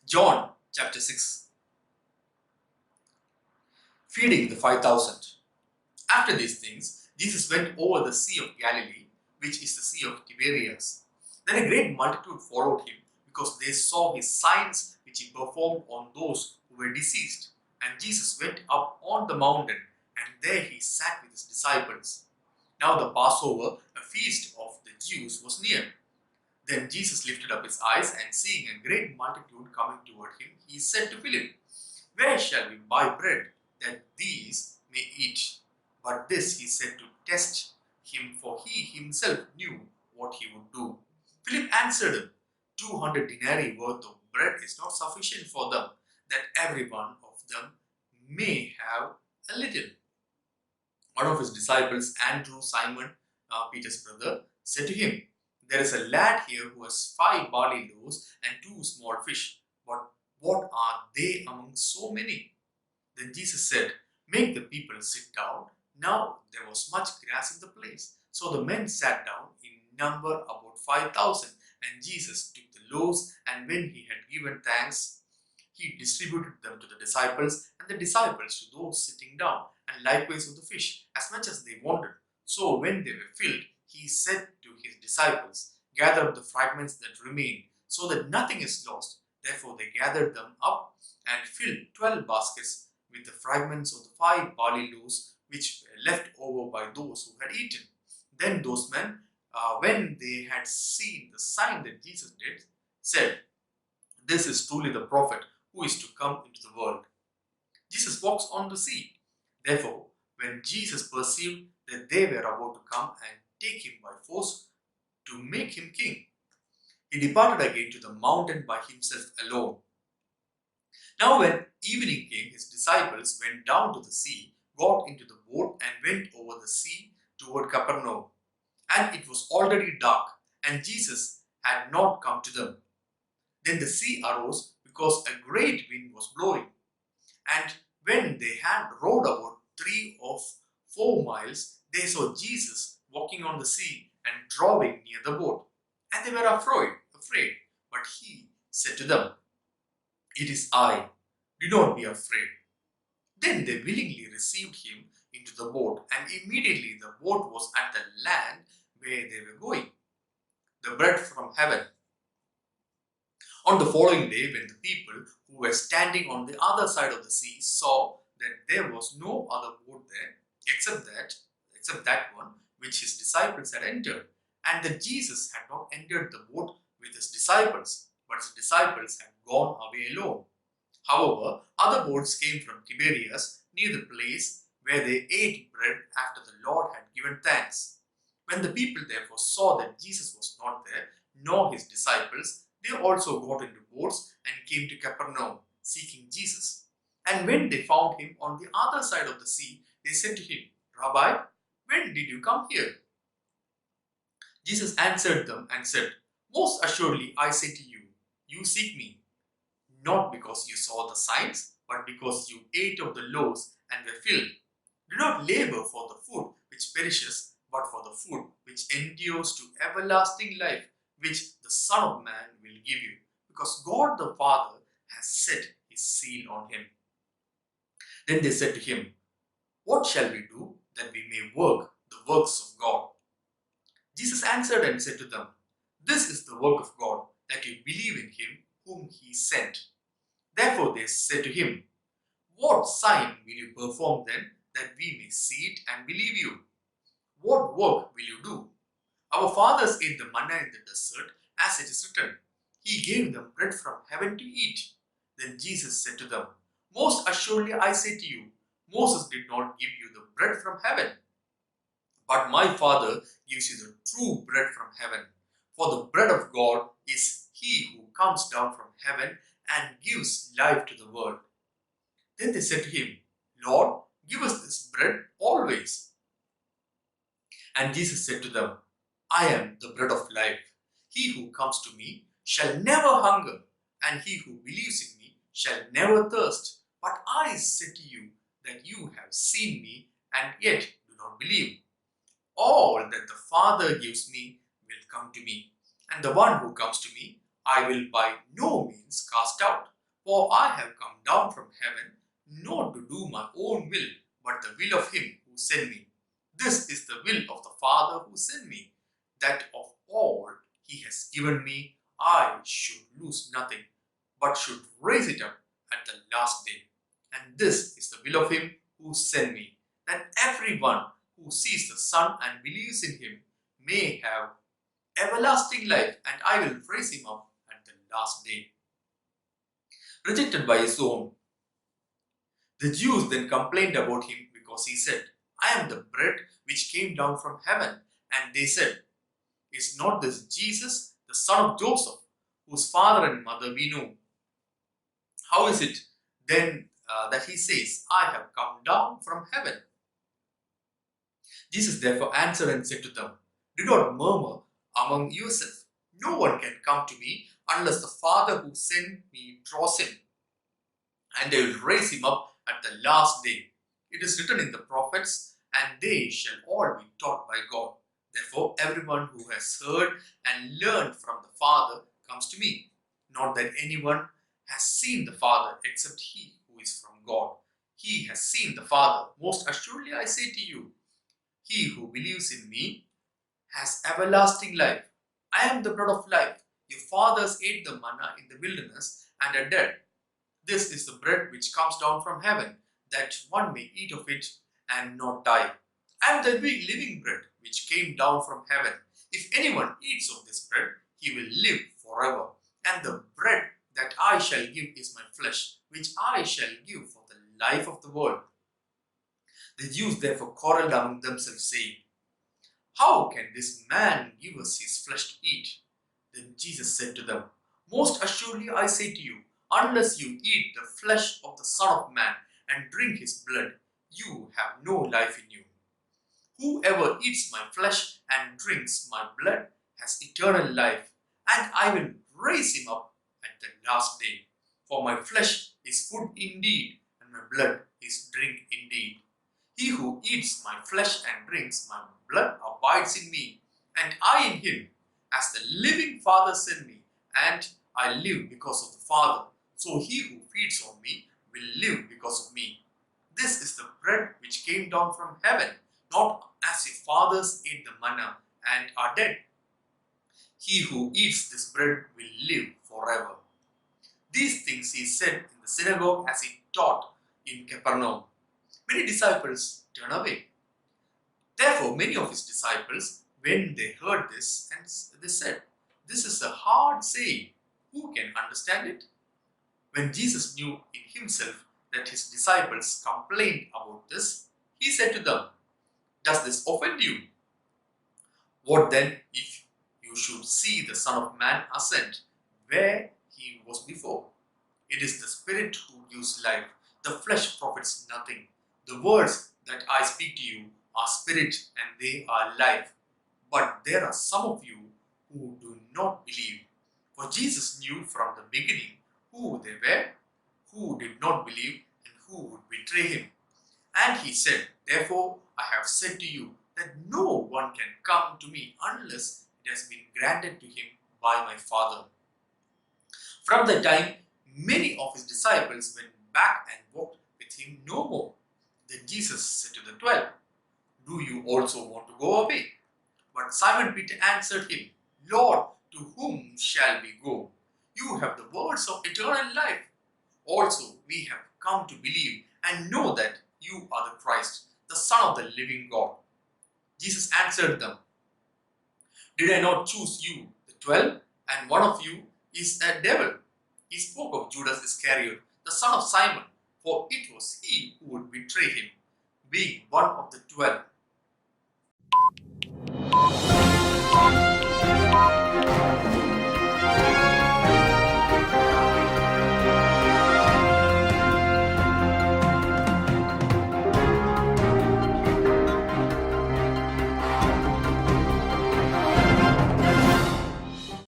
John chapter 6. Feeding the 5,000. After these things, Jesus went over the Sea of Galilee, which is the Sea of Tiberias. Then a great multitude followed him, because they saw his signs which he performed on those who were diseased. And Jesus went up on the mountain, and there he sat with his disciples. Now the Passover, a feast of the Jews, was near. Then Jesus lifted up his eyes, and seeing a great multitude coming toward him, he said to Philip, "Where shall we buy bread that these may eat?" But this he said to test him, for he himself knew what he would do. Philip answered him, 200 denarii worth of bread is not sufficient for them, that every one of them may have a little. One of his disciples, Andrew, Simon, Peter's brother, said to him, "There is a lad here who has 5 barley loaves and 2 small fish. But what are they among so many?" Then Jesus said, "Make the people sit down." Now there was much grass in the place. So the men sat down, in number about 5,000. And Jesus took the loaves, and when he had given thanks, he distributed them to the disciples, and the disciples to those sitting down, and likewise of the fish, as much as they wanted. So when they were filled, he said to his disciples, "Gather up the fragments that remain, so that nothing is lost." Therefore they gathered them up and filled 12 baskets with the fragments of the 5 barley loaves which were left over by those who had eaten. Then those men, when they had seen the sign that Jesus did, said, "This is truly the prophet who is to come into the world." Jesus walks on the sea. Therefore, when Jesus perceived that they were about to come and take him by force to make him king, he departed again to the mountain by himself alone. Now when evening came, his disciples went down to the sea, got into the boat, and went over the sea toward Capernaum. And it was already dark, and Jesus had not come to them. Then the sea arose, because a great wind was blowing. And when they had rowed about 3 or 4 miles, they saw Jesus walking on the sea and drawing near the boat. And they were afraid. But he said to them, "It is I. Do not be afraid." Then they willingly received him into the boat, and immediately the boat was at the land where they were going. The bread from heaven. On the following day, when the people who were standing on the other side of the sea saw that there was no other boat there except that one which his disciples had entered, and that Jesus had not entered the boat with his disciples, but his disciples had gone away alone. However, other boats came from Tiberias, near the place where they ate bread after the Lord had given thanks. When the people therefore saw that Jesus was not there, nor his disciples, they also got into boats and came to Capernaum, seeking Jesus. And when they found him on the other side of the sea, they said to him, "Rabbi, when did you come here?" Jesus answered them and said, "Most assuredly I say to you, you seek me, not because you saw the signs, but because you ate of the loaves and were filled. Do not labor for the food which perishes, but for the food which endures to everlasting life, which the Son of Man will give you, because God the Father has set his seal on him." Then they said to him, "What shall we do that we may work the works of God?" Jesus answered and said to them, "This is the work of God, that you believe in him whom he sent." Therefore they said to him, "What sign will you perform then, that we may see it and believe you? What work will you do? Our fathers ate the manna in the desert, as it is written, He gave them bread from heaven to eat." Then Jesus said to them, "Most assuredly I say to you, Moses did not give you the bread from heaven, but my Father gives you the true bread from heaven. For the bread of God is he who comes down from heaven and gives life to the world." Then they said to him, "Lord, give us this bread always." And Jesus said to them, "I am the bread of life. He who comes to me shall never hunger, and he who believes in me shall never thirst. But I said to you that you have seen me, and yet do not believe. All that the Father gives me will come to me, and the one who comes to me I will by no means cast out. For I have come down from heaven, not to do my own will, but the will of him who sent me. This is the will of the Father who sent me, that of all he has given me, I should lose nothing, but should raise it up at the last day. And this is the will of him who sent me, that everyone who sees the Son and believes in him may have everlasting life, and I will raise him up at the last day. Rejected by his own, the Jews then complained about him because he said, I am the bread which came down from heaven. And they said, is not this Jesus, the son of Joseph, whose father and mother we know? How is it then that he says, I have come down from heaven? Jesus therefore answered and said to them, do not murmur among yourselves. No one can come to me unless the Father who sent me draws him, and they will raise him up at the last day. It is written in the prophets, and they shall all be taught by God. Therefore, everyone who has heard and learned from the Father comes to me. Not that anyone has seen the Father except he who is from God. He has seen the Father. Most assuredly I say to you, he who believes in me has everlasting life. I am the bread of life. Your fathers ate the manna in the wilderness and are dead. This is the bread which comes down from heaven, that one may eat of it and not die. I am the living bread which came down from heaven. If anyone eats of this bread, he will live forever. And the bread that I shall give is my flesh, which I shall give for the life of the world. The Jews therefore quarreled among themselves, saying, how can this man give us his flesh to eat? Then Jesus said to them, most assuredly I say to you, unless you eat the flesh of the Son of Man and drink his blood, you have no life in you. Whoever eats my flesh and drinks my blood has eternal life, and I will raise him up at the last day. For my flesh is food indeed, and my blood is drink indeed. He who eats my flesh and drinks my blood abides in me, and I in him. As the living Father sent me, and I live because of the Father, so he who feeds on me will live because of me. This is the bread which came down from heaven, not as your fathers ate the manna and are dead. He who eats this bread will live forever. These things he said in the synagogue as he taught in Capernaum. Many disciples turned away. Therefore, many of his disciples, when they heard this, and they said, this is a hard saying. Who can understand it? When Jesus knew in himself that his disciples complained about this, he said to them, does this offend you? What then if you should see the Son of Man ascend where he was before? It is the Spirit who gives life. The flesh profits nothing. The words that I speak to you are spirit and they are life. But there are some of you who do not believe. For Jesus knew from the beginning who they were, who did not believe and who would betray him. And he said, therefore I have said to you that no one can come to me unless it has been granted to him by my Father. From that time, many of his disciples went back and walked with him no more. Then Jesus said to the 12, do you also want to go away? But Simon Peter answered him, Lord, to whom shall we go? You have the words of eternal life. Also, we have come to believe and know that you are the Christ, the Son of the living God. Jesus answered them, did I not choose you, the 12, and one of you is a devil? He spoke of Judas Iscariot, the son of Simon, for it was he who would betray him, being one of the 12.